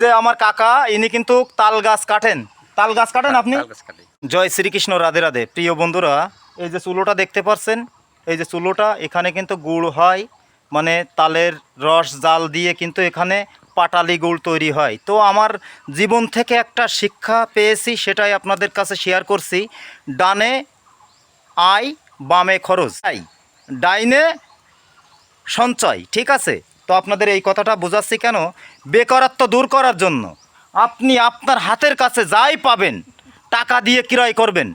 যে আমার কাকা ইনি কিন্তু তাল গাছ কাটেন। তাল গাছ কাটেন আপনি? জয় শ্রীকৃষ্ণ, রাধে রাধে। প্রিয় বন্ধুরা, এই যে চুলোটা দেখতে পাচ্ছেন, এই যে চুলোটা, এখানে কিন্তু গুড় হয়, মানে তালের রস জাল দিয়ে কিন্তু এখানে পাটালি গুড় তৈরি হয়। তো আমার জীবন থেকে একটা শিক্ষা পেয়েছি, সেটাই আপনাদের কাছে শেয়ার করছি। ডানে আয় বামে খরচ, তাই ডাইনে সঞ্চয়, ঠিক আছে? তো আপনাদের এই কথাটা বোঝাচ্ছি কেন, বেকারত্ব দূর করার জন্য। আপনি আপনার হাতের কাছে যাই পাবেন টাকা দিয়ে ক্রয় করবেন,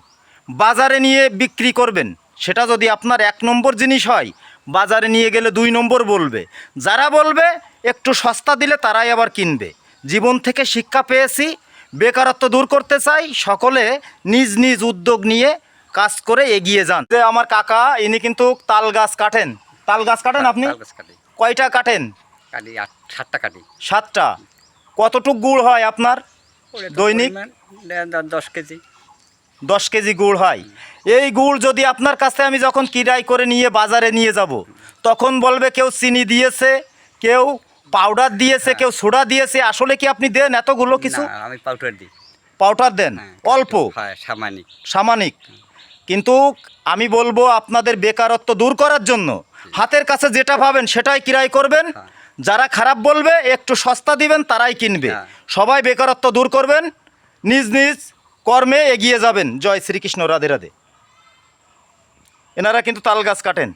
বাজারে নিয়ে বিক্রি করবেন। সেটা যদি আপনার 1 নম্বর জিনিস হয়, বাজারে নিয়ে গেলে 2 নম্বর বলবে। যারা বলবে একটু সস্তা দিলে তারাই আবার কিনবে। জীবন থেকে শিক্ষা পেয়েছি, বেকারত্ব দূর করতে চাই, সকলে নিজ নিজ উদ্যোগ নিয়ে কাজ করে এগিয়ে যান। যে আমার কাকা ইনি কিন্তু তাল গাছ কাটেন। তাল গাছ কাটেন আপনি? কয়টা কাটেন? 7টা কাটি। 7টা। কতটুক গুড় হয় আপনার দৈনিক? 10 কেজি। 10 কেজি গুড় হয়। এই গুড় যদি আপনার কাছে আমি যখন কিরাই করে নিয়ে বাজারে নিয়ে যাব, তখন বলবে কেউ চিনি দিয়েছে, কেউ পাউডার দিয়েছে, কেউ সোডা দিয়েছে। আসলে কি আপনি দেন এতগুলো কিছু? আমি পাউডার দিই। পাউডার দেন অল্প, সামানিক সামানিক। কিন্তু আমি বলবো আপনাদের বেকারত্ব দূর করার জন্য হাতের কাছে যেটা পাবেন সেটাই ক্রয় করবেন। যারা খারাপ বলবে একটু সস্তা দিবেন, তারাই কিনবে। সবাই বেকারত্ব দূর করবেন, নিজ নিজ কর্মে এগিয়ে যাবেন। জয় শ্রীকৃষ্ণ, রাধে রাধে। এনারা কিন্তু তাল গাছ কাটেন।